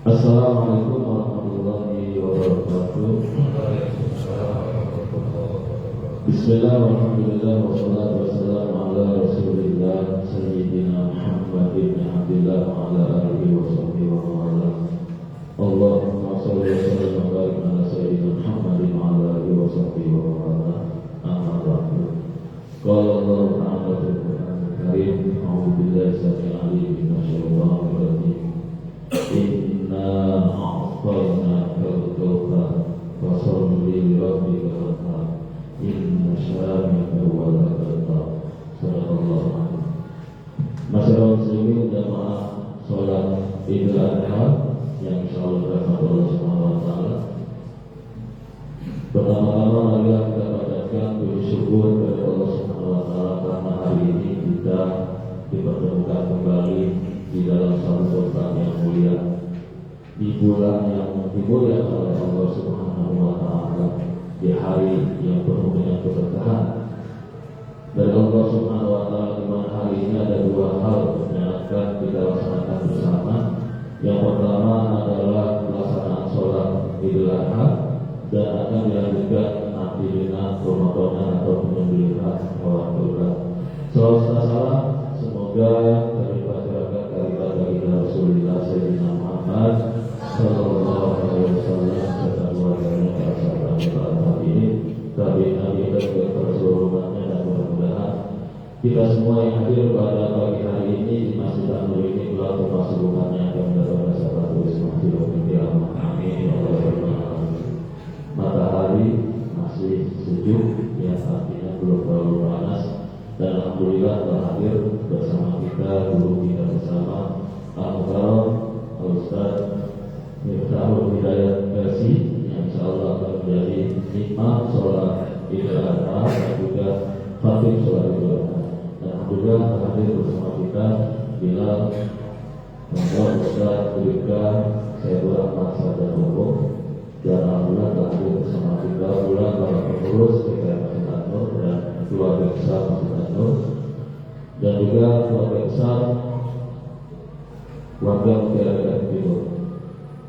Assalamualaikum warahmatullahi wabarakatuh. Bismillahirrahmanirrahim. Wassalatu wassalamu ala Rasulillah Sayyidina Muhammad bin Abdillah wa ala alihi wa sahbihi wa wala. Allahumma shalli wa sallim wa barik ala Sayyidina Muhammad wa ala alihi wa sahbihi wa wala. Amma ba'du. Qala Allah Ta'ala fil Qur'an al-Karim, a'udzu billahi samil 'alim minasyaitonir rajim. Inna a'tainaka al-kawthar fasholli li rabbika wanhar inna syani'aka huwal abtar. Sallallahu alaihi. Masyarakat muslimin jamaah salat Idul Adha yang insyaallah dirahmati Allah Subhanahu wa taala. Pertama-tama marilah kita panjatkan puji syukur kepada Allah Subhanahu wa taala karena hari ini kita dipertemukan kembali di dalam satu bulan yang mulia, di bulan yang dimuliakan oleh Allah Subhanahu wa taala, di hari yang penuh dengan keberkahan dari Allah Subhanahu wa taala, di mana hari ini ada dua hal yang akan kita laksanakan bersama. Yang pertama adalah pelaksanaan sholat Idul Adha dan akan dilanjutkan nanti dengan pemotongan atau penyembelihan hewan kurban. Salam semoga terlibat dari Rasulullah Sayyidina Muhammad Sallallahu Alaihi Wasallam serta keluarganya, para sahabat ini, tabi'in dan keseluruhannya, dan mudah-mudahan kita semua yang hadir pada pagi hari ini di Masjid An-Nur ini telah termasuk bukannya akan mendapatkan sahabat tulis masjid al-Qiyamah. Amin ya rabbal alamin. Matahari masih sejuk, ya artinya belum terlalu panas, dan alhamdulillah telah hadir bersama kita guru kita bersama Al-Mukarram Al-Ustaz Miftahul Hidayat Versi yang insyaallah akan menjadi imam sholat Idul Adha dan juga khatib sholat Idul Adha. Dan alhamdulillah telah hadir bersama kita Bilal Muhammad Ustaz Tulika Sayyidul Ahmad Sadar Hukum, dan alhamdulillah telah hadir bersama kita pula para pengurus PKM Masjid An-Nur keluarga besar warga Mutiara Timur.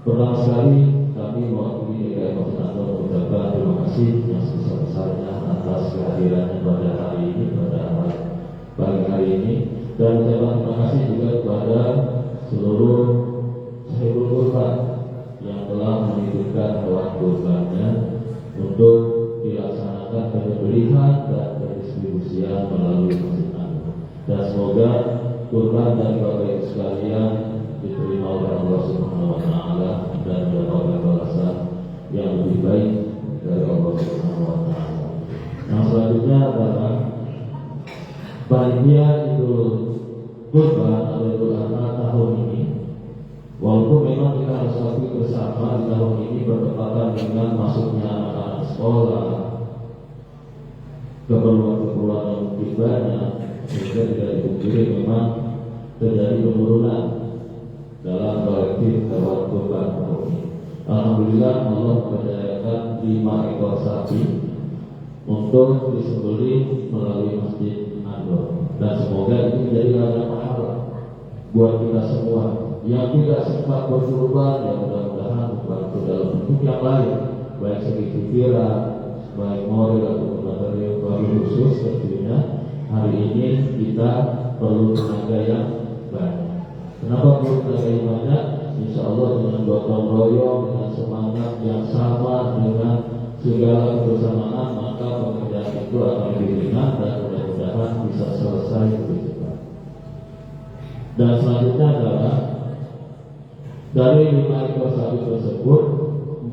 Pertama sekali kami mewakili DKI Kabupaten mengucapkan terima kasih yang sebesar-besarnya atas kehadirannya pada hari ini, pada pagi hari ini, dan ucapan terima kasih juga kepada seluruh sahibul kurban yang telah menitipkan hewan kurbannya untuk dilaksanakan penyembelihan dan pendistribusian melalui Masjid Anur. Dan semoga kurban dari Bapak Ibu sekalian diterima oleh Allah Subhanahu wa taala dan mendapatkan balasan yang lebih baik dari Allah Subhanahu wa taala. Yang selanjutnya adalah panitia Idul Kurban atau Idul Adha tahun ini. Walaupun memang kita harus akui bersama di tahun ini bertepatan dengan masuknya anak-anak sekolah, keperluan-keperluan yang lebih banyak, sehingga tidak dipungkiri memang terjadi penurunan dalam kolektif hewan kurban tahun ini. Alhamdulillah Allah mempercayakan 5 ekor sapi untuk disembelih melalui Masjid Anur, dan semoga ini menjadi ladang pahala buat kita semua yang tidak sempat berkurban, yang mudah-mudahan membantu dalam bentuk yang lain, baik segi pikiran, baik moral ataupun materi. Bagi khusus tentunya hari ini kita perlu tenaga yang banyak. Kenapa perlu tenaga yang banyak? Insya Allah dengan gotong royong, dengan semangat yang sama, dengan segala kebersamaan, maka pekerjaan itu akan lebih ringan dan mudah-mudahan bisa selesai lebih cepat. Dan selanjutnya adalah dari 5 ekor sapi tersebut,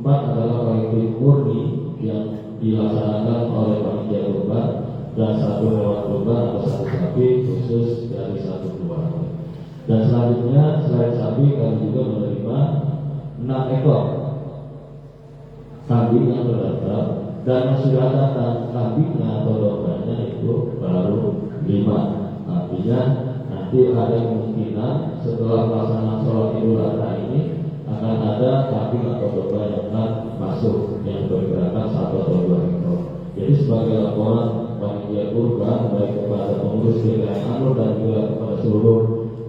4 adalah kolektif murni yang dilaksanakan oleh panitia kurban, dan 1 hewan kurban atau 1 sapi khusus dari 1 keluarga. Dan selanjutnya selain sapi kami juga menerima 6 ekor kambing yang terdaftar, dan yang sudah datang kambingnya atau dombanya itu baru 5. Artinya nanti ada kemungkinan setelah pelaksanaan sholat Idul Adha ini akan ada kambing atau domba yang akan masuk yang bergerakan 1 atau 2 ekor. Jadi sebagai laporan panitia kurban baik kepada pengurus DKI Anur dan juga kepada seluruh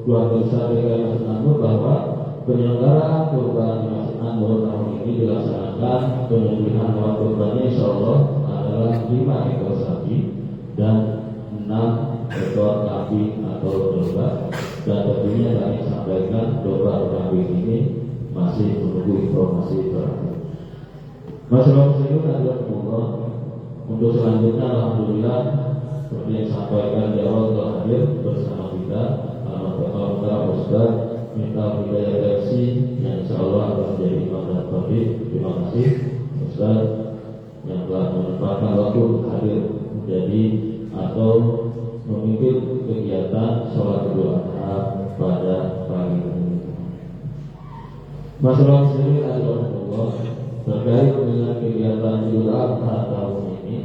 keluarga besar DKI Masjid Anur bahwa penyelenggaraan kurban di Masjid Anur tahun ini dilaksanakan penyembelihan hewan kurbannya insya Allah adalah 5 ekor sapi dan 6 ekor kambing atau domba, dan tentunya kami sampaikan domba atau kambing ini masih menunggu informasi terakhir. Masyarakat muslim adalah semoga untuk selanjutnya alhamdulillah seperti yang sampaikan di awal telah hadir bersama kita Alhamdulillah Ustaz minta hidayah reaksi yang insya Allah akan menjadi imam dan tabib. Terima kasih Ustaz yang telah menyempatkan waktu hadir menjadi atau memimpin kegiatan sholat Idul Adha pada pagi ini. Masalah sendiri adalah Allah terkait dengan kegiatan Idul Adha tahun ini,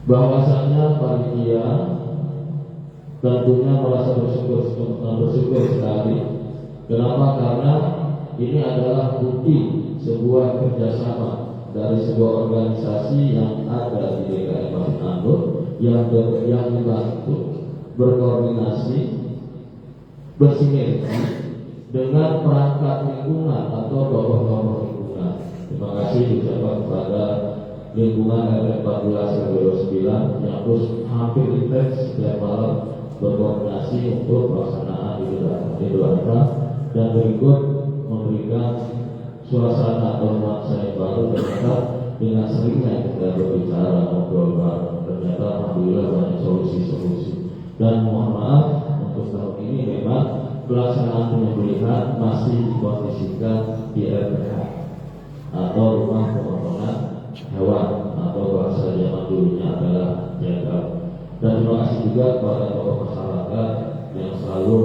bahwasanya panitia tentunya merasa bersyukur sekali. Kenapa? Karena ini adalah bukti sebuah kerjasama dari sebuah organisasi yang ada di DKI Masjid Anur yang dibantu berkoordinasi bersinergi dengan perangkat lingkungan atau tokoh-tokoh lingkungan. Terima kasih diucapkan kepada lingkungan RT 14 RW 9 yang terus hampir intens setiap malam berkoordinasi untuk pelaksanaan Idul Adha, dan berikut memberikan suasana atau nuansa yang baru. Ternyata dengan seringnya kita berbicara ngobrol bareng, ternyata alhamdulillah banyak solusi-solusi. Dan mohon maaf untuk tahun ini memang pelaksanaan penyembelihan masih dikondisikan di RPH atau rumah pemotongan hewan atau bahasa zaman dulunya adalah jagal. Dan terima kasih juga kepada tokoh masyarakat yang selalu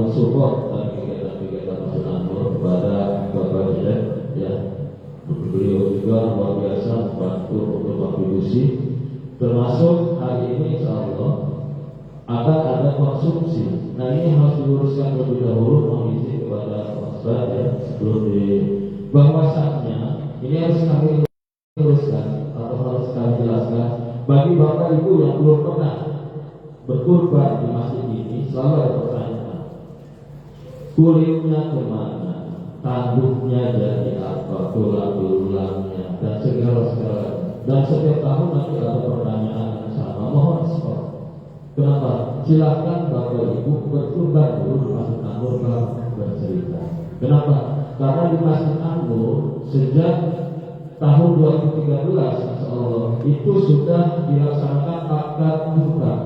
mensupport dan kegiatan-kegiatan Masjid Anur, kepada Bapak Direk ya, beliau juga luar biasa membantu untuk kontribusi, termasuk hari ini insya Allah akan ada konsumsi. Nah ini harus diluruskan lebih dahulu, mohon izin kepada Ustaz ya, sebelum di bahwasannya ini harus kami luruskan atau harus kami jelaskan bagi Bapak Ibu yang belum pernah berkurban di masjid ini selalu ada pertanyaan, kulitnya kemana, tanduknya jadi apa, tulang-tulangnya dan segala-galanya. Dan setiap tahun nanti ada pertanyaan yang sama, mohon respon. Kenapa? Silahkan Bapak Ibu berkurban dulu di Masjid An-Nur bercerita. Kenapa? Karena di Masjid An-Nur sejak tahun 2013 Insya Allah itu sudah dilaksanakan akad kurban,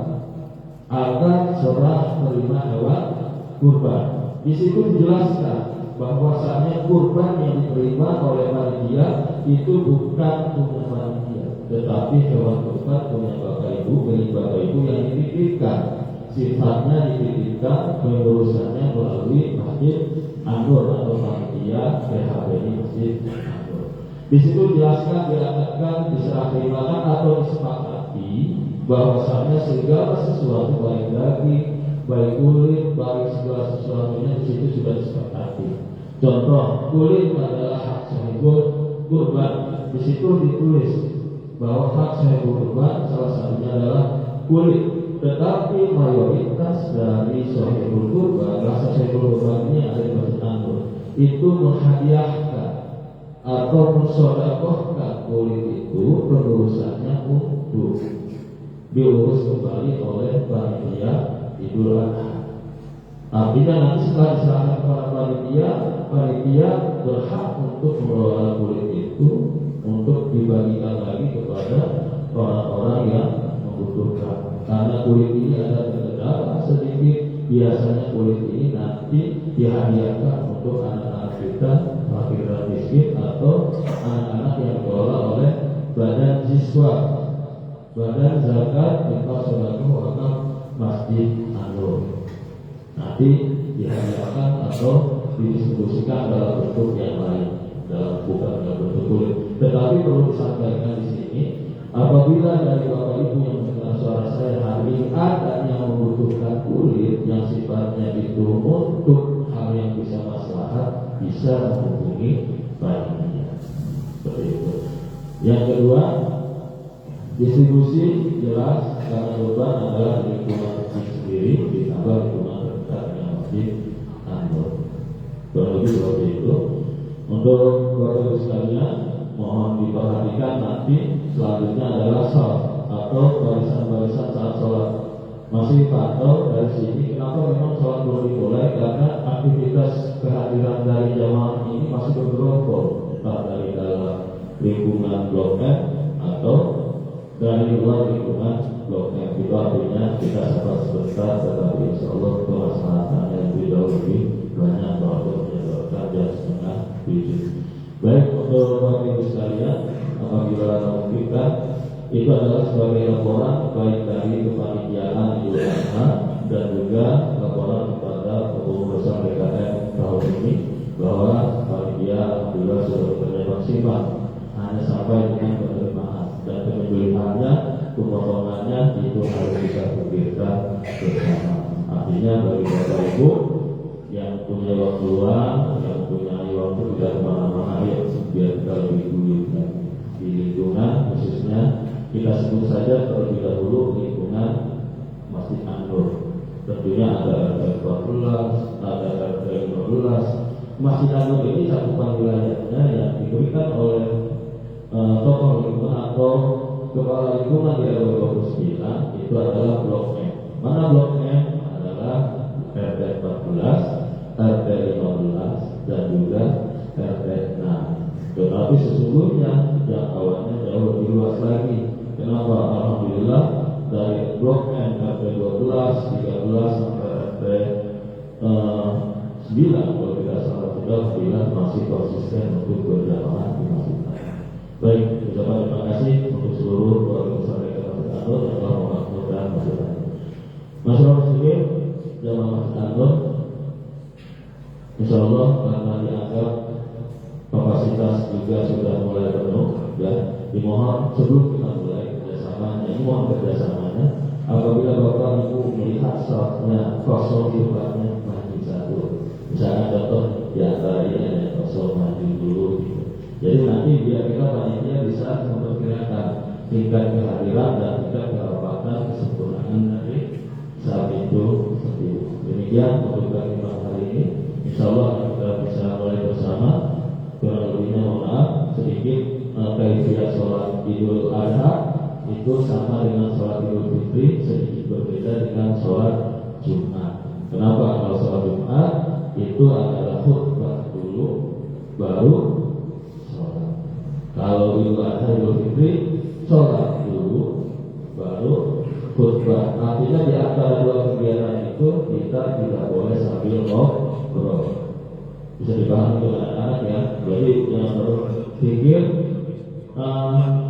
akad serah terima hewan kurban. Di situ dijelaskan bahwasanya kurban yang diterima oleh panitia itu bukan punya panitia, tetapi hewan kurban punya Bapak Ibu, milik Bapak Ibu yang dititipkan. Sifatnya dititipkan, pengurusannya melalui Masjid An-Nur atau panitia PHBI Masjid An-Nur. Di situ dijelaskan, dilakukan, diserah terimakan atau disepakati bahwasanya segala sesuatu baik daging, baik kulit, baik segala sesuatunya di situ sudah disepakati. Contoh, kulit adalah hak sahibul kurban. Di situ ditulis bahwa hak sahibul kurban salah satunya adalah kulit. Tetapi mayoritas dari sahibul kurban, rasa sahibul kurban ini ada di Masjid An-Nur, itu menghadiahkan atau mensodakohkan kulit itu pengurusannya untuk diurus kembali oleh panitia Idul Adha. Artinya nanti setelah diserahkan kepada panitia berhak untuk mengelola kulit itu untuk dibagikan lagi kepada orang-orang yang membutuhkan. Karena kulit ini ada kendala sedikit, biasanya kulit ini nanti dihadiahkan untuk anak-anak kita fakir dan miskin atau anak-anak yang dikelola oleh badan siswa, badan zakat infak sedekah wakaf Masjid An-Nur. Nanti dihadiahkan atau didistribusikan dalam bentuk yang lain, bukan dalam bentuk kulit. Tetapi perlu disampaikan di sini, apabila dari Bapak Ibu yang mendengar suara saya hari ini ada yang membutuhkan kulit yang sifatnya itu untuk hal yang bisa maslahat, bisa menghubungi panitia. Seperti itu. Yang kedua, distribusi jelas karena kurban adalah di lingkungan masjid sendiri ditambah lingkungan terdekat dengan Masjid An-Nur. Kurang lebih seperti itu. Untuk Bapak Ibu sekalian, mohon diperhatikan nanti selanjutnya adalah salat atau barisan-barisan saat sholat. Masih pantau dari sini kenapa memang sholat belum dimulai, karena aktivitas kehadiran dari jamaah ini masih bergerombol, entah dari dalam lingkungan Blok M atau dari luar lingkungan Blok M. Itu artinya kita sabar sebentar, tetapi insya Allah kemaslahatannya lebih banyak untuk menyebabkan jam 6:30. Baik, untuk Bapak Ibu sekalian, apabila memungkinkan, itu adalah sebagai laporan baik dari kepanitiaan Idul Adha dan juga laporan kepada pengurus BKM tahun ini bahwa panitia alhamdulillah sudah bekerja maksimal, hanya sampai dengan penerimaan dan penyembelihannya, pemotongannya itu harus bisa pikirkan bersama. Artinya bagi Bapak Ibu yang punya waktu luang, yang punya waktu tidak kemana-mana, ya biar kita lebih dulu di lingkungan, khususnya kita sebut saja terlebih dahulu lingkungan Masjid An-Nur. Tentunya ada RT 14, ada RT 15. Masjid An-Nur ini cakupan wilayahnya yang diberikan oleh tokoh lingkungan atau kepala lingkungan di RW 29 itu adalah Blok M. Mana Blok M? Adalah RT 14, RT 15 dan juga RT 6. Tetapi sesungguhnya jangkauannya jauh lebih luas lagi. Kenapa? Alhamdulillah dari Blok M RT 12, 13 sampai RT 9 kalau tidak salah sudah masih konsisten untuk berjamaah di masjid. Baik, ucapan terima kasih untuk seluruh keluarga besar Masjid An-Nur yang telah memakmurkan Masjid An-Nur. Masyarakat muslim jamaah Masjid An-Nur, insya Allah karena dianggap kapasitas juga sudah mulai penuh, ya dimohon sebelum kita mulai kerjasamanya, mohon kerjasamanya. Apabila Bapak Ibu melihat safnya kosong di depannya, maju satu. Misalnya contoh di antara ini ada kosong, maju dulu. Gitu. Jadi nanti biar kita panitia bisa memperkirakan tingkat kehadiran dan tingkat kerapatan kesempurnaan dari demikian untuk bagi hari ini. Insya Allah kita bisa mulai bersama. Kurang lebihnya mohon maaf sedikit. Kaifiat sholat Idul Adha itu sama dengan sholat Idul Fitri, sedikit berbeda dengan sholat Jumat. Kenapa? Kalau sholat Jumat itu adalah khutbah dulu baru sholat. Kalau Idul Adha Idul Fitri sholat dulu baru khutbah. Artinya di antara dua kegiatan itu kita tidak boleh sambil ngobrol. Bisa dipahami dengan anak-anak ya. Jadi jangan berpikir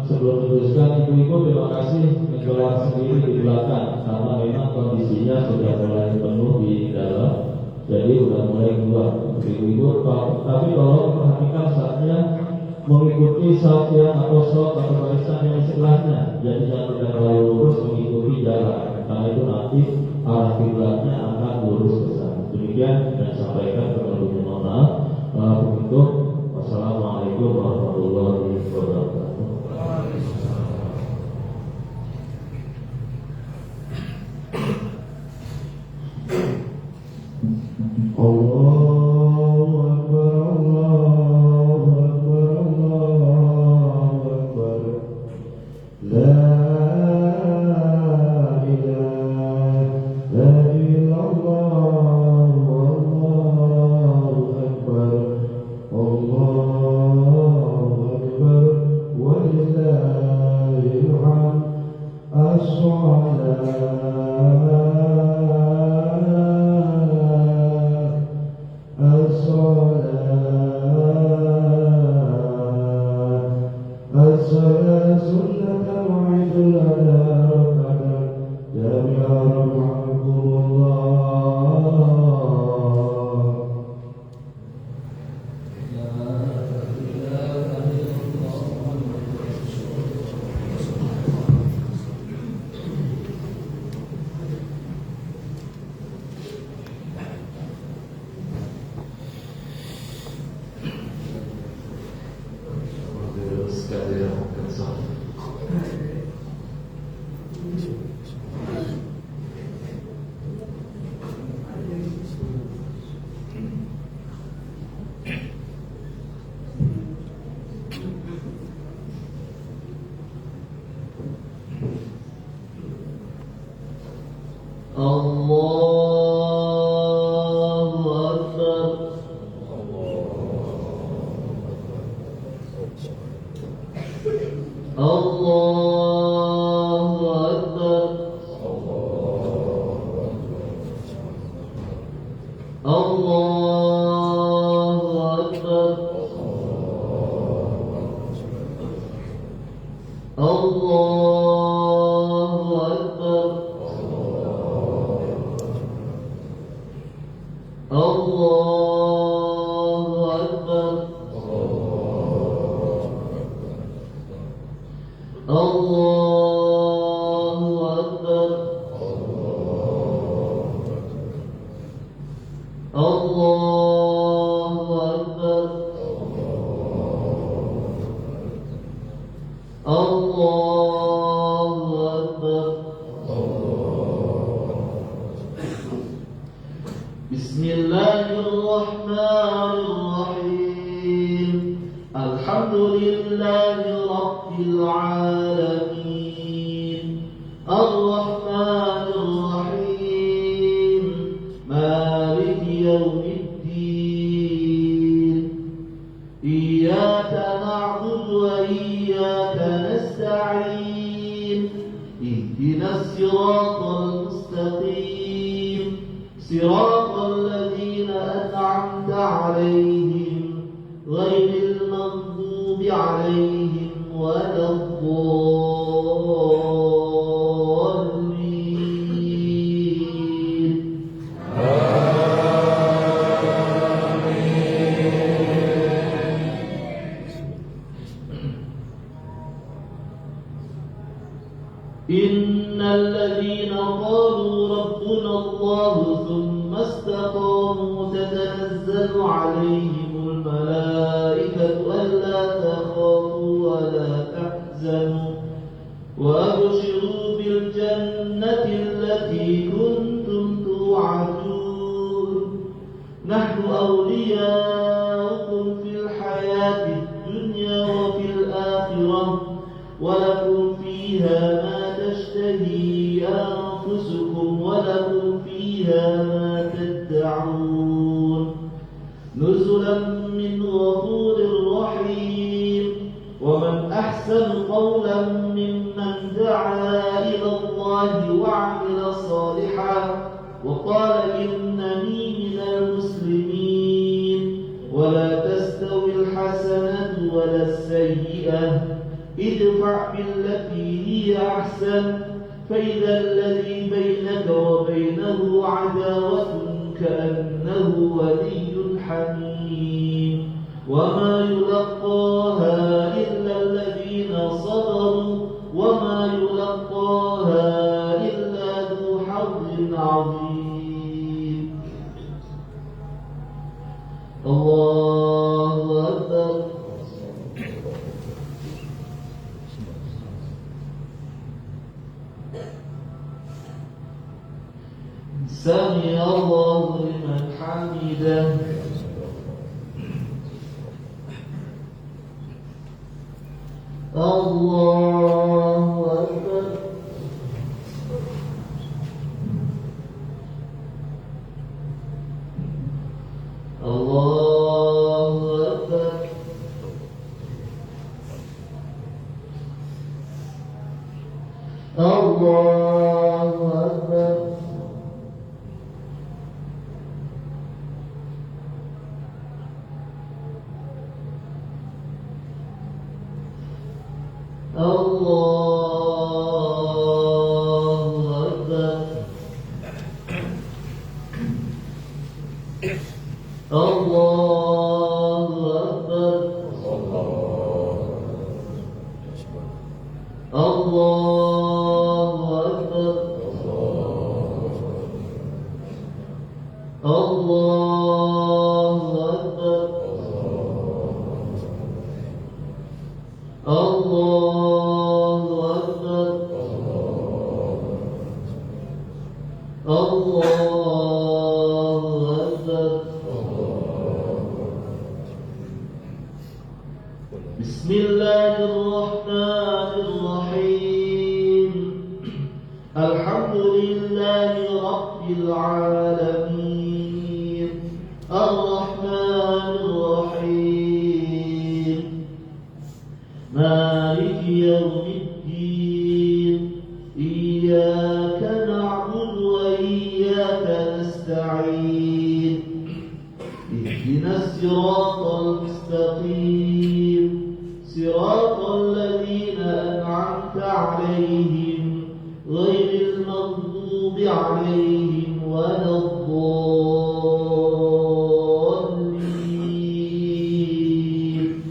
sebelum meneruskan ibu-ibu terima kasih mengelola sendiri di belakang karena memang kondisinya sudah mulai penuh di dalam, jadi sudah mulai keluar ibu-ibu. Tapi kalau perhatikan saatnya mengikuti saf yang atau saf atau barisan yang sebelahnya, jadi jangan tidak terlalu lurus mengikuti jalan karena itu nanti arah kiblatnya akan lurus ke sana. Demikian dan sampaikan kepada mohon maaf. Untuk wassalamualaikum warahmatullahi wabarakatuh. Allahu Akbar, Allahu Akbar, Allahu Akbar. La ilaha illallah, Allahu Akbar, Allahu Akbar, walillahil hamd. الصلاة سنة موعد الأداء ركعة جامعة رحمكم الله. Bismillahirrahmanirrahim. Alhamdulillahi rabbil alamin. Ar-Rahmanir-Rahim. Maliki yaumiddin. Iyyaka na'budu wa iyyaka nasta'in. Ihdinas siratal mustaqim. Siratal ladzina an'amta 'alaihim ghairil maghdubi 'alaihim waladdallin. Innal ladzina qalu rabbuna Allah thumma istaqamu tatanazzalu 'alaihimul malaikatu alla takhafu wa la tahzanu wa abshiru bil jannati allati kuntum tu'adun. ولكم فيها ما تشتهي أنفسكم ولكم فيها ما تدعون نزلا من غفور رحيم ومن أحسن قولا ممن دعا إلى الله وعمل صالحا وقال إنني من المسلمين ولا تستوي الحسنة ولا السيئة ادفع بالتي هي أحسن فإذا الذي بينك وبينه عداوة كأنه ولي حميم وما يلقاها إلا الذين صبروا وما يلقاها إلا ذو حظ عظيم الله أكبر سمع الله لمن حمده الله أكبر الله أكبر الله أكبر الله أكبر الله أكبر الله أكبر الله أكبر الله أكبر الله أكبر بسم الله الرحمن الرحيم الحمد لله رب العالمين الرحمن الرحيم مالك يوم الدين إياك نعبد وإياك نستعين اهدنا الصراط المستقيم صراط الذين أنعمت عليهم غير المغضوب عليهم ولا الضالين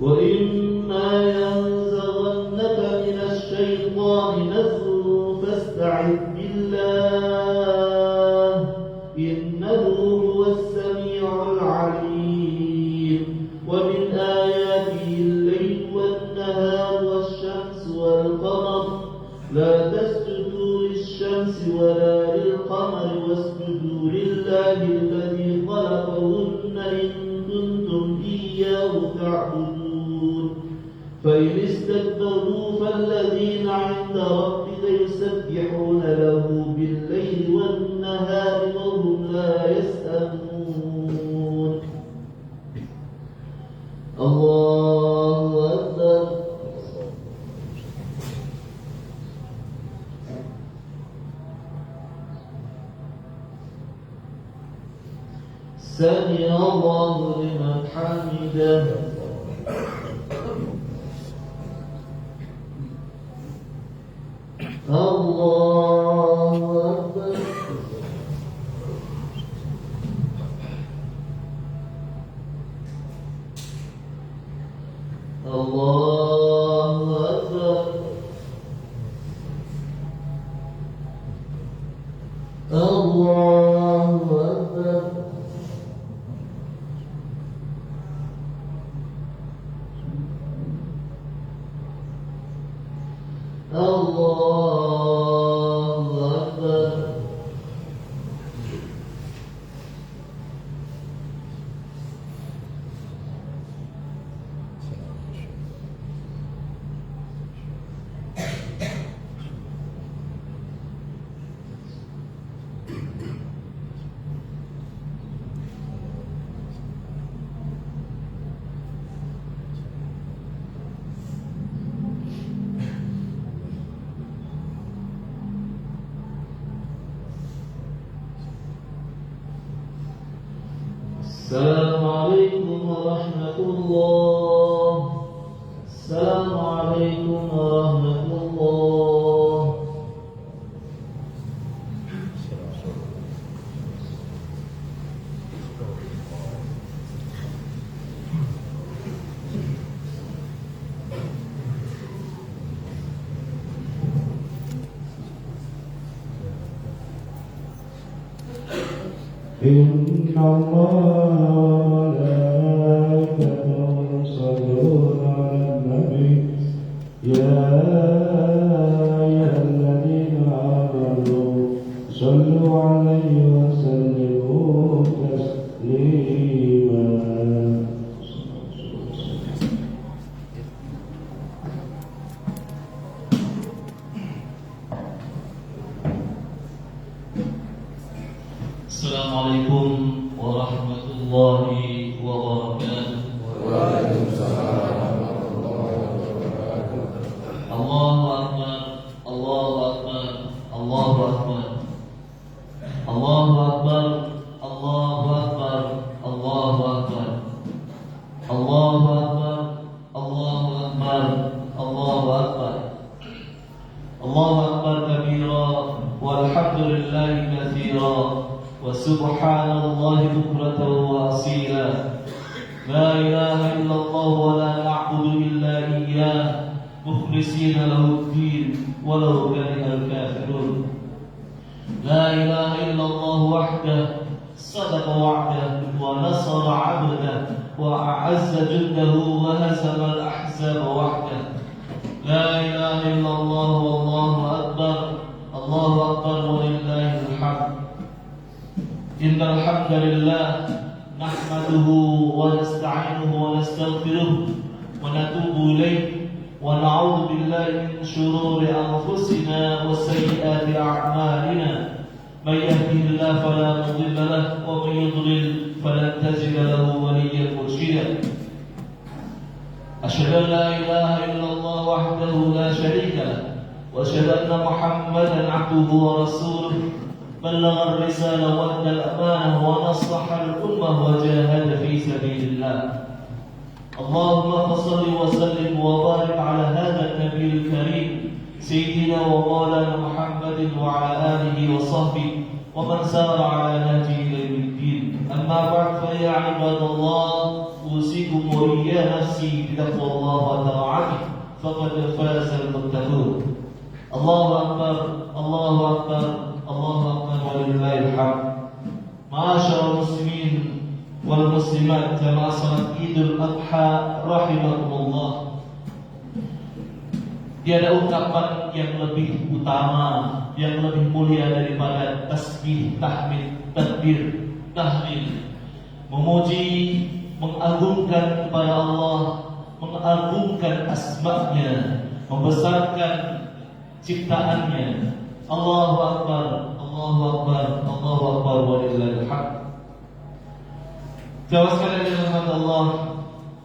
وإما ينزغنك من الشيطان نزغ فاستعذ بالله إنه هو السميع العليم ومن آياته الليل والنهار والشمس والقمر لا تسجدوا للشمس ولا للقمر واسجدوا لله الذي خلقهن إن كنتم إياه تعبدون فإن استكبروا فالذين عند ربك يسبحون له بالليل والنهار وهم لا يسأمون الله أكبر سمع الله لمن حمده الله أكبر الله أكبر الله أكبر الله Assalamualaikum warahmatullah. Assalamualaikum warahmatullah. إن الله وملائكته يصلون على النبي يا أيها الذين آمنوا صلوا عليه وسلموا تسليما. Assalamualaikum warahmatullahi wabarakatuh. Allahu Akbar, Allahu Akbar, Allahu Akbar. Allahu Akbar, Allahu Akbar, Allahu Akbar. Allahu Akbar, Allahu Akbar, Allahu Akbar. Allahu Akbar kabira walhamdulillahi katsira. وسبحان الله بكرة وأصيلا. لا إله إلا الله ولا نعبد إلا إياه مخلصين له الدين ولو كره الكافرون. لا إله إلا الله وحده صدق وعده ونصر عبده وأعز جنده وهزم الأحزاب وحده. لا إله إلا الله والله أكبر. الله أكبر ولله الحمد. إن الحمد لله نحمده ونستعينه ونستغفره ونتوب إليه ونعوذ بالله من شرور أنفسنا وسيئات أعمالنا. من يهده الله فلا مضل له ومن يضلل فلن تجد له وليا مرشدا. أشهد أن لا إله إلا الله وحده لا شريك له وأشهد أن محمدا عبده ورسوله بلغ الرسالة وأدى الأمانة ونصح الأمة وجاهد في سبيل الله. اللهم فصل وسلم وبارك على هذا النبي الكريم سيدنا ومولانا محمد وعلى آله وصحبه ومن سار على نهجه إلى يوم الدين. أما بعد فيا عباد الله أوصيكم وإيا نفسي بتقوى الله وطاعته فقد فاز المتقون. الله أكبر، الله أكبر، الله أكبر ولله الحمد. معاشر المسلمين والmuslimat jamaah salat Idul Adha rahimakumullah. Tiada ungkapan yang lebih utama, yang lebih mulia daripada tasbih, tahmid, takbir, tahlil, memuji, mengagungkan kepada Allah, mengagungkan asma-Nya, membesarkan ciptaannya. Allahu Akbar, Allahu Akbar, Allahu Akbar walillahil hamd. Jamaah sekalian yang dirahmati Allah,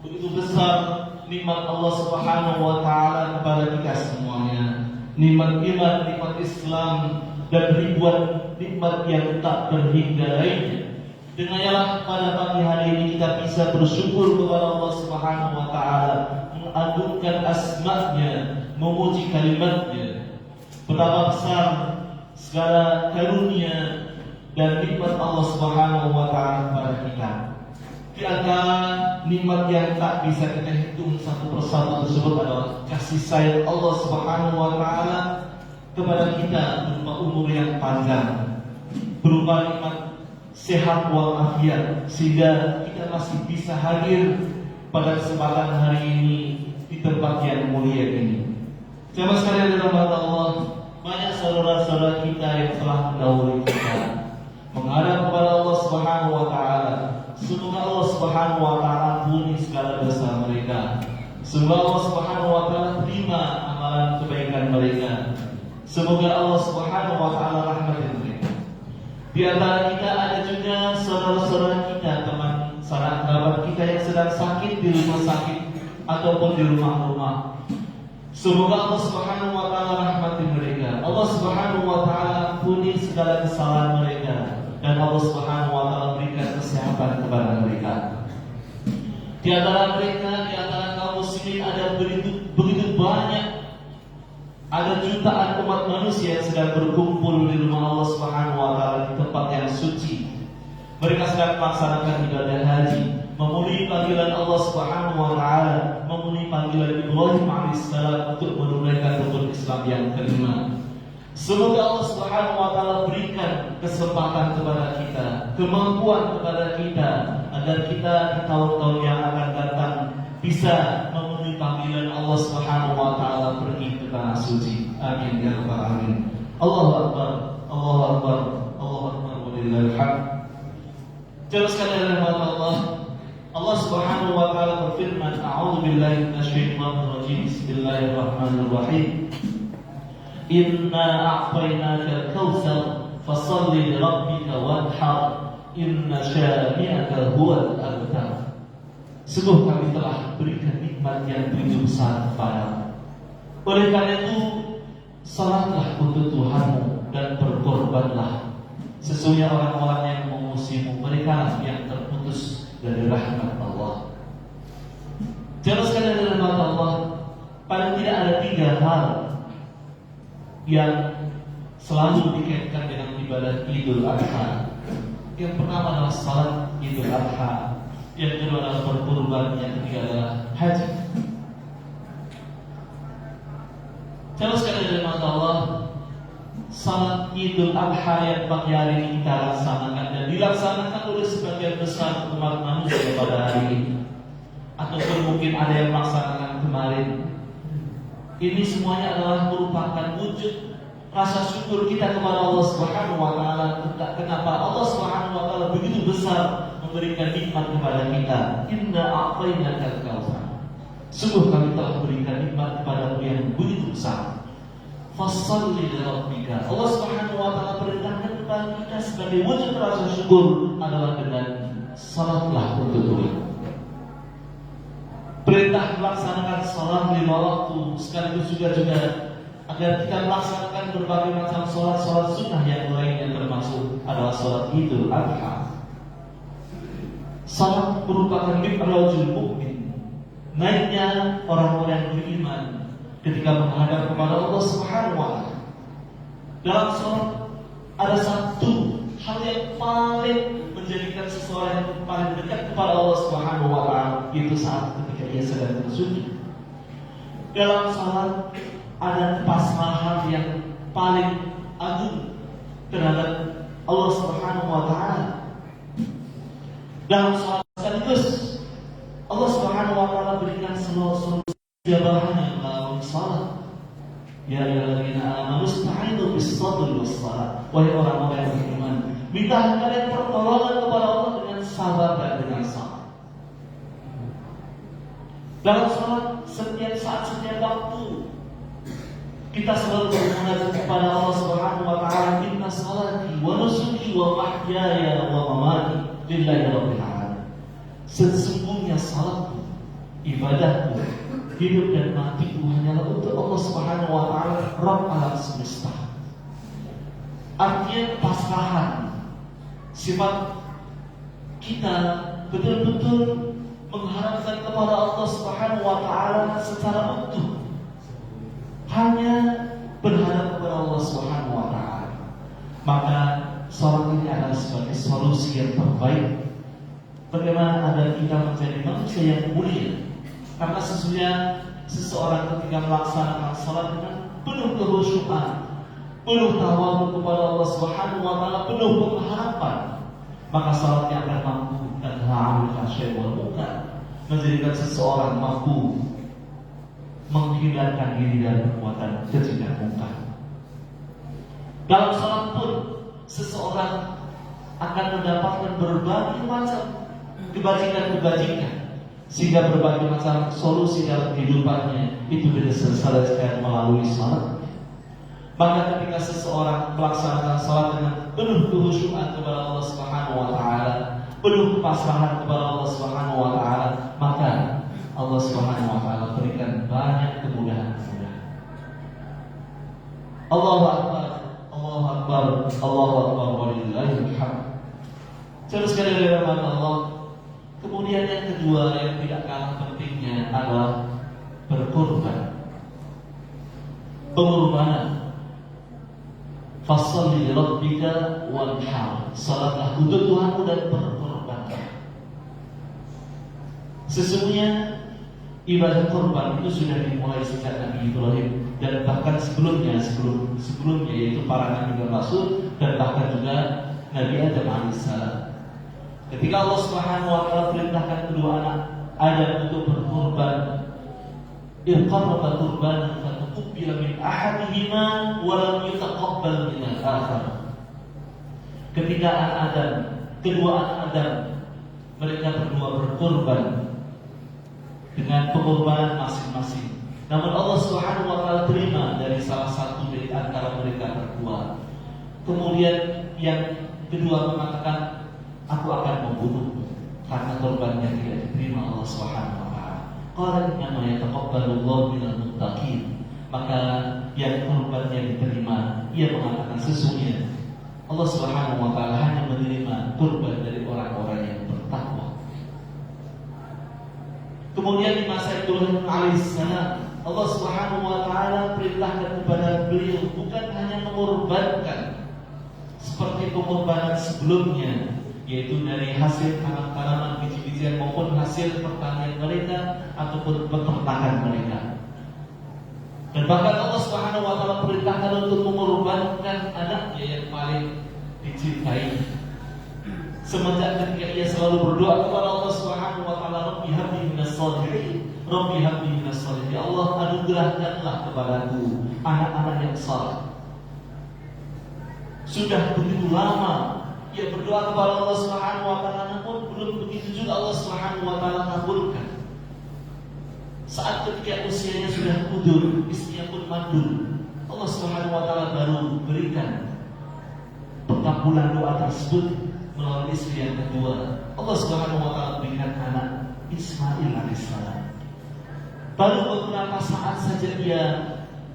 begitu besar nikmat Allah Subhanahu wa taala kepada kita semuanya. Nikmat iman, nikmat Islam dan ribuan nikmat yang tak terhingga lainnya. Dengannya pada pagi hari ini kita bisa bersyukur kepada Allah Subhanahu wa taala, mengagungkan asma-Nya, memuji kalimat-Nya. Betapa besar segala karunia dan nikmat Allah Subhanahu wa taala kepada kita. Di antara nikmat yang tak bisa kita hitung satu persatu tersebut adalah kasih sayang Allah Subhanahu wa taala kepada kita berupa umur yang panjang, berupa nikmat sehat walafiat, sehingga kita masih bisa hadir pada kesempatan hari ini di tempat yang mulia ini. Jamaah sekalian dirahmati Allah, banyak saudara-saudara kita yang telah mendahului kita menghadap kepada Allah Subhanahu wa taala. Semoga Allah Subhanahu wa taala ampuni segala dosa mereka. Semoga Allah Subhanahu wa taala terima amalan kebaikan mereka. Semoga Allah Subhanahu wa taala rahmati mereka. Di antara kita ada juga saudara-saudara kita, teman sanak kerabat kita yang sedang sakit di rumah sakit ataupun di rumah-rumah. Semoga Allah Subhanahu wa taala rahmati mereka. Allah Subhanahu wa taala ampuni segala kesalahan mereka. dan Allah Subhanahu wa taala berikan kesehatan kepada mereka. Di antara mereka, di antara kaum muslimin ada begitu banyak, ada jutaan umat manusia yang sedang berkumpul di rumah Allah Subhanahu wa taala di tempat yang suci. Mereka sedang melaksanakan ibadah haji, memenuhi panggilan Allah Subhanahu wa taala, memenuhi panggilan Ibrahim alaihissalam untuk menunaikan rukun Islam yang kelima. Semoga Allah Subhanahu wa taala berikan kesempatan kepada kita, kemampuan kepada kita, agar kita di tahun-tahun yang akan datang bisa memenuhi panggilan Allah Subhanahu wa taala pergi ke tanah suci. Amin ya rabbal alamin. Allahu akbar, Allahu akbar, Allahu akbar, walillahil hamd. Jemaah sekalian rahmat Allah, Allah Subhanahu wa taala berfirman, A'udzu billahi minasyaitonir rajim. Bismillahirrahmanirrahim. Inna a'tainaka al-kautsar fashalli li rabbika wanhar inna syani'aka huwal abtar. Sungguh kami telah berikan nikmat yang begitu besar kepadamu. Oleh karena itu, salatlah untuk Tuhanmu dan berkorbanlah. Sesungguhnya orang-orang yang memusuhimu, mereka yang terputus dari rahmat Allah. Jemaah sekalian dalam rahmat Allah, paling tidak ada 3 hal yang selalu dikaitkan dengan ibadah Idul Adha. Yang pertama adalah salat Idul Adha, yang kedua adalah berkurban, yang ketiga adalah haji. Jemaah sekalian dalam rahmat Allah, salat Idul Adha yang pagi hari ini kita laksanakan dan dilaksanakan oleh sebagian besar umat manusia pada hari ini, ataupun mungkin ada yang melaksanakan kemarin. Ini semuanya adalah merupakan wujud rasa syukur kita kepada Allah Subhanahu wa taala. Kenapa Allah Subhanahu wa taala begitu besar memberikan nikmat kepada kita? Inna a'tainaka al-kautsar. Sungguh kami telah berikan nikmat kepadamu yang begitu besar. Fashalli li rabbika. Allah Subhanahu wa taala perintahkan kepada kita sebagai wujud rasa syukur adalah dengan salatlah untuk Tuhan. Perintah melaksanakan salat 5 waktu, sekaligus juga agar kita melaksanakan berbagai macam salat sunnah yang lain yang termasuk adalah salat Idul Adha. Salat merupakan mi'rajul mukmin, naiknya orang-orang yang beriman ketika menghadap kepada Allah Subhanahu wa taala. Dalam salat ada satu hal yang paling menjadikan seseorang yang paling dekat kepada Allah Subhanahu wa taala, itu saat ketika ia sedang bersujud. Dalam salat ada pasrahan yang paling agung terhadap Allah Subhanahu wa taala. Dalam salat sekaligus Allah Subhanahu wa taala berikan seluruh jabahannya melalui salat. Ya ayyuhalladzina amanu ista'inu bis-sabri was-salat. Wahai orang-orang yang beriman, minta kalian pertolongan kepada Allah dengan sabar dan dengan salat. Dalam salat setiap saat, setiap waktu kita selalu bermunajat kepada Allah Subhanahu wa taala. Inna salati wa nusuki wa mahyaya wa mamati lillahi rabbil alamin. Sesungguhnya salatku, ibadahku, hidup dan matiku hanyalah untuk Allah Subhanahu wa taala, Rabb alam semesta. Artinya pasrahan, sifat kita betul-betul mengharapkan kepada Allah Subhanahu wa taala secara utuh, hanya berharap kepada Allah Subhanahu wa taala. Maka salat ini adalah sebagai solusi yang terbaik bagaimana agar kita menjadi manusia yang mulia. Karena sesungguhnya seseorang ketika melaksanakan salat dengan penuh kekhusyukan, penuh tawadhu kepada Allah Subhanahu wa taala, penuh pengharapan, maka salatnya akan mampu dan ta'amul khasyai wal munkar, menjadikan seseorang mampu menghindarkan diri dari perbuatan keji dan mungkar. Dalam salat pun seseorang akan mendapatkan berbagai macam kebajikan, sehingga berbagai macam solusi dalam kehidupannya itu diselesaikan melalui salat. Maka ketika seseorang melaksanakan salat dengan penuh kehusyukan kepada Allah Subhanahu wa taala, penuh kepasrahan kepada Allah Subhanahu wa taala, maka Allah Subhanahu wa taala berikan banyak kemudahan-kemudahan. Allahu akbar, Allahu akbar, Allahu akbar, walillahil hamd. Terus sekali rahmat Allah. Kemudian yang kedua yang tidak kalah pentingnya adalah berkorban. Pengorbanan. Fasholli li rabbika wanhar. Salatlah untuk Tuhanmu dan berkorban. Sesungguhnya ibadah korban itu sudah dimulai sejak Nabi Ibrahim dan bahkan sebelumnya yaitu para nabi dan rasul dan bahkan juga Nabi Adam alaihissalam. Ketika Allah Subhanahu wa taala perintahkan kedua anak Adam untuk berkorban, iqarraba qurbanan fatuqbila min ahadihima wa lam yutaqabbal min al-akhar. Ketika kedua anak Adam mereka berdua berkorban dengan pengorbanan masing-masing. Namun Allah Subhanahu wa taala terima dari salah satu dari antara mereka berdua. Kemudian yang kedua mengatakan, aku akan membunuh karena korbannya tidak diterima Allah Subhanahu wa taala. Qala innama yataqabbalu Allahu minal muttaqin. Maka yang korbannya diterima, ia mengatakan sesungguhnya Allah Subhanahu wa taala hanya menerima korban dari orang-orang yang bertakwa. Kemudian di masa Ibrahim alaihissalam, Allah Subhanahu wa taala perintahkan kepada beliau bukan hanya mengorbankan seperti pengorbanan sebelumnya, yaitu dari hasil tanaman biji-bijian maupun hasil pertanian mereka ataupun peternakan mereka. Dan bahkan Allah Subhanahu wa taala perintahkan untuk mengorbankan anaknya yang paling dicintai. Semenjak ketika ia selalu berdoa kepada Allah Subhanahu wa taala, Rabbi habli minas shalihin, Rabbi habli minas shalihin. Ya Allah, anugerahkanlah kepadaku anak-anak yang saleh. Sudah begitu lama ia berdoa kepada Allah Subhanahu wa taala, namun belum begitu juga Allah Subhanahu wa taala kabulkan. Saat ketika usianya sudah kudur, istrinya pun mandul, Allah Subhanahu wa taala baru berikan pengabulan doa tersebut melalui istri yang kedua. Allah Subhanahu wa taala berikan anak Ismail alaihissalam. Baru beberapa saat saja dia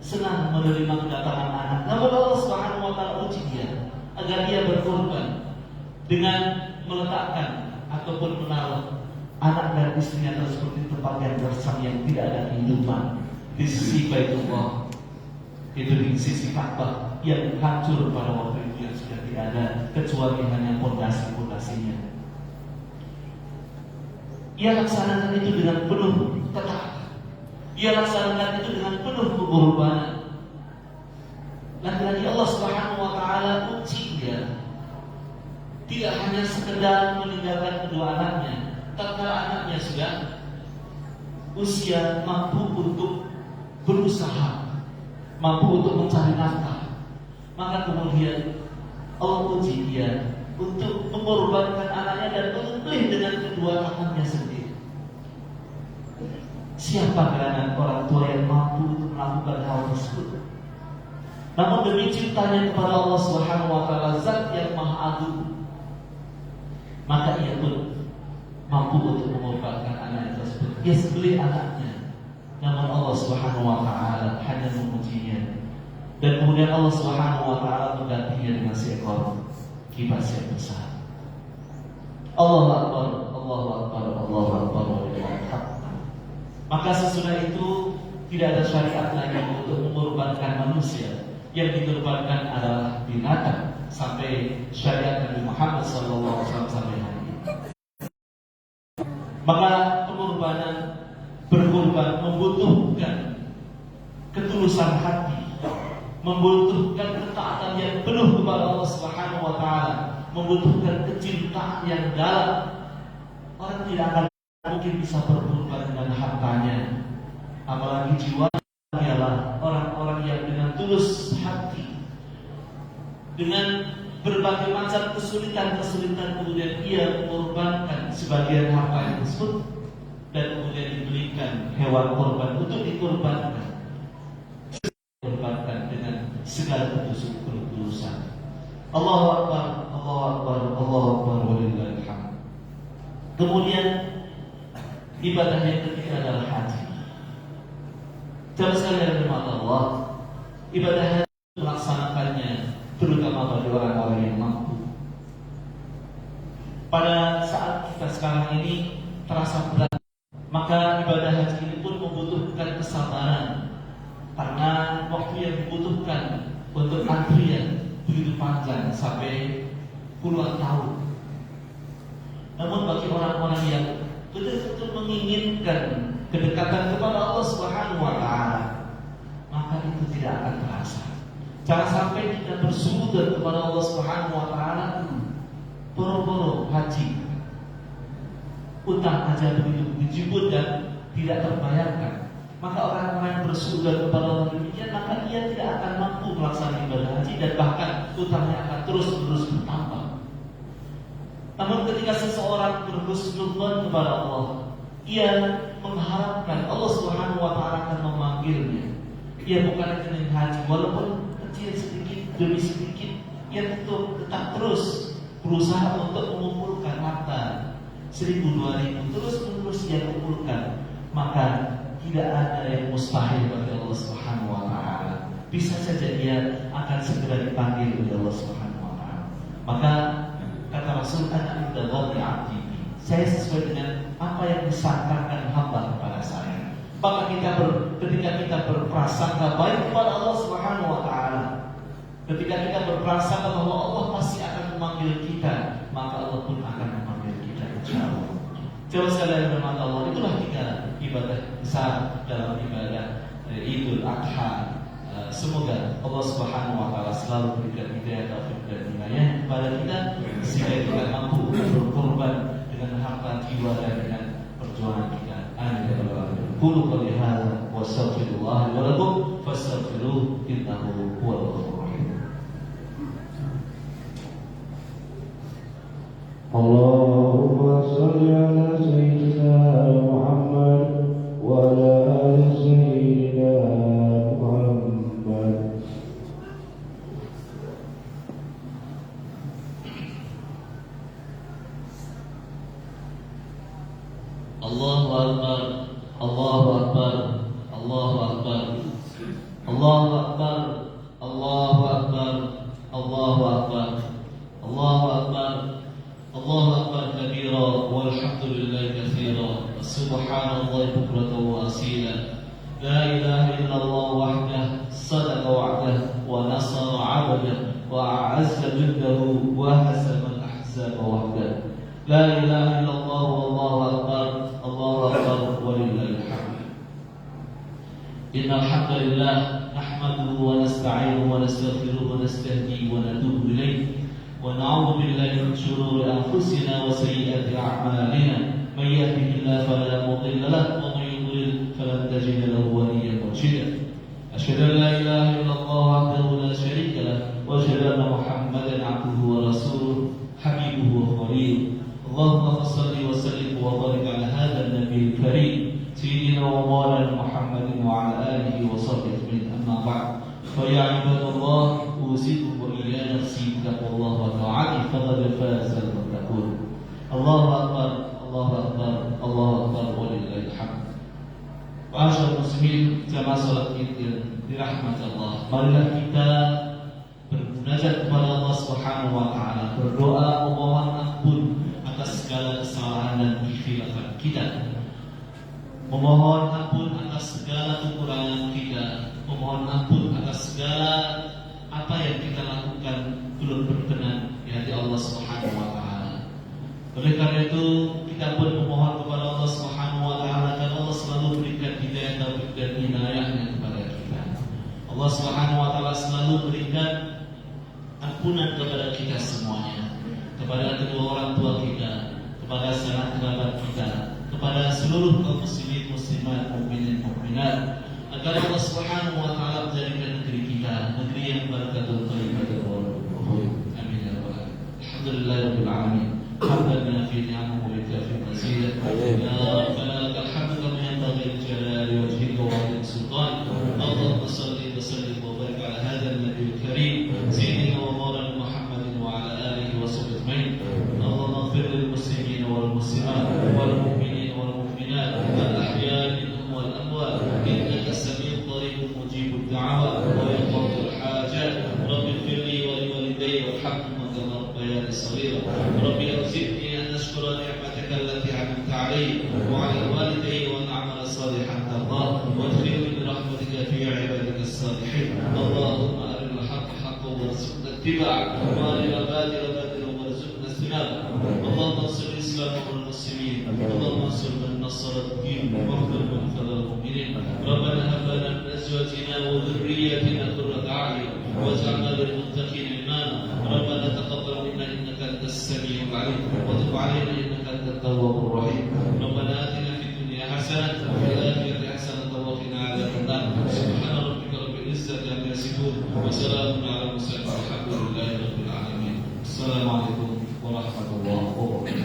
senang menerima kedatangan anak. Namun Allah Subhanahu wa taala uji dia agar dia berkorban dengan meletakkan ataupun menaruh anak dan istrinya tersebut di tempat yang gersang yang tidak ada kehidupan di sisi Baitullah, itu di sisi Ka'bah yang hancur pada waktu itu yang sudah tidak ada kecuali hanya pondasi-pondasinya. Ia laksanakan itu dengan penuh ketaatan. Ia laksanakan itu dengan penuh pengorbanan. Lagi-lagi Allah Subhanahu wa taala uji dia. Tidak hanya sekedar meninggalkan kedua anaknya, tatkala anaknya sudah usia mampu untuk berusaha, mampu untuk mencari nafkah, maka kemudian Allah uji dia untuk mengorbankan anaknya dan menyembelih dengan kedua tangannya sendiri. Siapa gerangan orang tua yang mampu untuk melakukan hal tersebut? Namun demi cintanya kepada Allah Subhanahu wa taala, Zat yang Maha Agung, maka ia pun mampu untuk mengorbankan anaknya tersebut. Dia sembelih anaknya, namun Allah Subhanahu wa taala hanya memujinya. Dan kemudian Allah Subhanahu wa taala menggantinya dengan seekor kibas yang besar. Allahu Akbar, Allahu Akbar, Allahu Akbar, walillahil hamd. Maka sesudah itu tidak ada syariat lagi untuk mengorbankan manusia. Yang dikorbankan adalah binatang sampai syariat Nabi Muhammad SAW sampai hari ini. Maka pengorbanan berkorban membutuhkan ketulusan hati, membutuhkan ketaatan yang penuh kepada Allah Subhanahu wa taala, membutuhkan kecintaan yang dalam. Orang tidak akan mungkin bisa berkorban dengan hartanya, apalagi jiwa. Ialah orang-orang yang dengan tulus hati, dengan berbagai macam kesulitan kemudian ia mengorbankan sebagian harta tersebut dan kemudian dibelikan hewan korban untuk dikorbankan, dengan segala ketulusan. Allahu Akbar, Allahu Akbar, Allahu Akbar, walillahil hamd. Kemudian ibadah yang ketiga adalah haji. Jemaah sekalian rahmat Allah, ibadah haji melaksanakannya terutama bagi orang-orang yang mampu. pada saat kita sekarang ini terasa berat, maka ibadah haji ini pun membutuhkan kesabaran, karena waktu yang dibutuhkan untuk antrian begitu panjang sampai puluhan tahun. Namun bagi orang-orang yang betul-betul menginginkan kedekatan kepada Allah Subhanahu wa taala, maka itu tidak akan terasa. Jangan sampai kita bersujud kepada Allah Subhanahu wa taala boro-boro haji, utang aja begitu dijemput dan tidak terbayarkan. Maka orang-orang yang bersujud kepada Allah demikian, maka ia tidak akan mampu melaksanakan ibadah haji dan bahkan utangnya akan terus-menerus bertambah. Namun ketika seseorang berhusnudzon kepada Allah, ia mengharapkan Allah Subhanahu wa taala akan memanggilnya. Ia bukan dengan haji, walaupun kecil sedikit demi sedikit, ia tetap terus berusaha untuk mengumpulkan harta 1.000, 2.000, terus-menerus ia kumpulkan. Maka tidak ada yang mustahil bagi Allah Subhanahu wa taala. Bisa saja dia akan segera dipanggil oleh Allah Subhanahu wa taala. Maka kata Rasul, ana inda dhanni 'abdi, saya sesuai dengan apa yang disangkakan hamba kepada saya. Maka ketika kita berprasangka baik kepada Allah Subhanahu wa taala, ketika kita berprasangka bahwa Allah pasti akan memanggil kita, maka Allah pun akan memanggil kita, insyaallah. Jauh sekali firman Allah, itulah 3 ibadah besar dalam ibadah Idul Adha. Semoga Allah Subhanahu wa taala selalu berikan hidayah, taufik dan hidayah kepada kita sehingga kita mampu berkorban dengan harta jiwa dan dengan perjuangan kita. Amin ya rabbal alamin. Qulu qouli hadza wa astaghfirullah wa lakum fastaghfiruhu innahu huwal ghafurur rahim. Allahumma shalli ala sayyidina Muhammad wa ala ali sayyidina Muhammad. Allahu Akbar, Allahu Akbar, Allahu Akbar, Allahu Akbar, Allahu Akbar, Allahu Akbar, Allahu Akbar, Allahu Akbar kabira, walhamdulillahi katsira, subhanallahi bukratan wa asila. La ilaha illallah wahdah, sadaqa wa'dah, wa nasara 'abdah, wa a'azza jildahu, wa hazama al-ahzaba wahdah. La ilaha illallah wallahu akbar, Allahu akbar walillahil hamd. Innal hamdalillah nahmaduhu wa nasta'inuhu wa nastaghfiruhu wa nastahdihi wa natubu ilayh wa na'udzu billahi min shururi anfusina wa sayyiati a'malina. May yahdihillahu fala mudilla lahu wa may yudlil falan tajida lahu waliyyan murshida. Asyhadu an la ilaha illallah wahdahu la syarika lahu wa asyhadu anna Muhammadan 'abduhu wa rasuluhu habibuhu wa khaliluhu. اللهم صل وسلم وبارك على هذا النبي الكريم سيدنا ومولانا محمد وعلى اله وصحبه اجمعين. اما بعد، فيا عباد الله، اوصيكم واياي نفسي بتقوى الله وطاعته فقد فاز المتقون. الله اكبر، الله اكبر، الله اكبر ولله الحمد. Ma'asyiral muslimin, jamaah salat Id dirahmati Allah, marilah kita bermunajat kepada Allah Subhanahu wa taala, berdoa memohon ampun atas segala kesalahan dan kekhilafan kita, memohon ampun atas segala kekurangan kita, memohon ampun atas segala apa yang kita lakukan belum berkenan di hati Allah Subhanahu wa taala. Oleh karena itu, kita pun memohon kepada Allah Subhanahu wa taala agar Allah selalu berikan hidayah, taufik dan inayahnya kepada kita. Allah Subhanahu wa taala selalu berikan ampunan kepada kita semuanya, kepada kedua orang tua kita, kepada sanak kerabat kita, kepada seluruh kaum muslimin muslimat, mukminin mukminat, agar Allah Subhanahu wa taala menjadikan negeri kita negeri yang barakatul thayyibatul warahmatullahi. Amin ya rabbal alamin. Alhamdulillahirabbil alamin. Hamdan fi ni'amihi wa kafi mazida. Ya rabbana lakal hamdu kama yanbaghi li jalali wajhika wa 'azimi sultanik. Allahumma shalli wa sallim wa barik ala hadzal nabiyil karim sayyidina wa maulana Muhammadin wa ala alihi wa sahbihi ajma'in. Allahumma ighfir lil muslimin wal muslimat wal mu'minin wal mu'minat al ahya'i minhum wal amwat innaka sami'un qaribun mujibud da'awat wa yaqdil hajat. Rabbi ighfir li wa li walidayya warhamhuma kama rabbayani shaghira. Rabbi awzi'ni an عليه وعلى والديه وأن نعمل صالحا ترضاه وادخلنا برحمتك في عبادك الصالحين. اللهم أرنا الحق حقا وارزقنا اتباعه وأرنا الباطل باطلا وارزقنا اجتنابه. اللهم انصر الإسلام والمسلمين. اللهم انصر من نصر الدين واغفر من خذل المؤمنين. ربنا هب لنا من أزواجنا وذرياتنا قرة أعين واجعلنا للمتقين إماما. ربنا تقبل منا إنك أنت السميع العليم وتب علينا إنك أنت التواب الرحيم. ربنا آتنا في الدنيا حسنة وفي الآخرة حسنة وقنا عذاب النار. سبحان ربك رب العزة عما يصفون وسلام على المرسلين والحمد لله رب العالمين. السلام عليكم ورحمة الله وبركاته.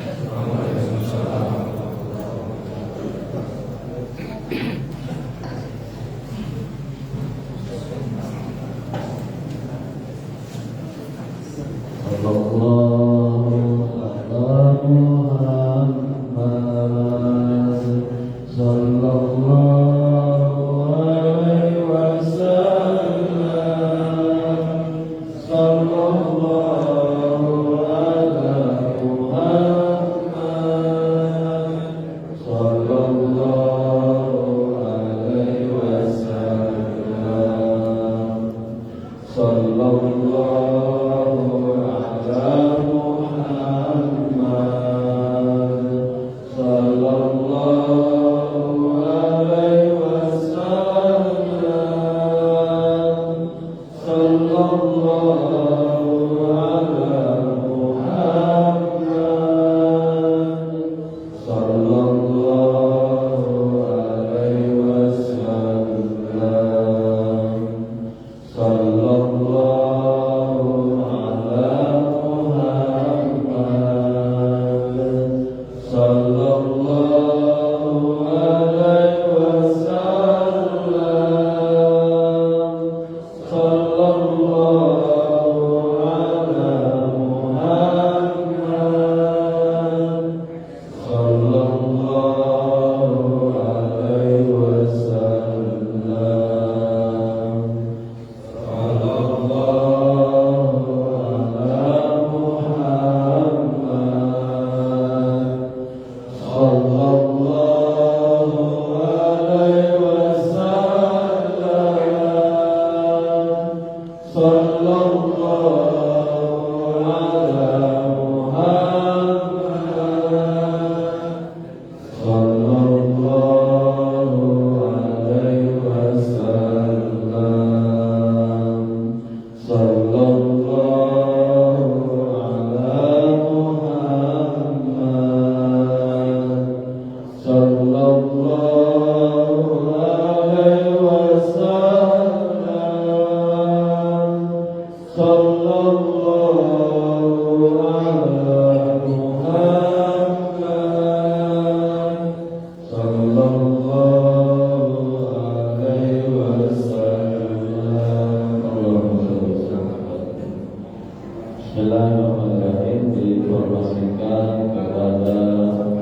Bismillahirrahmanirrahim. Diinformasikan kepada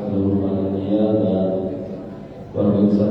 seluruh panitia dan pemirsa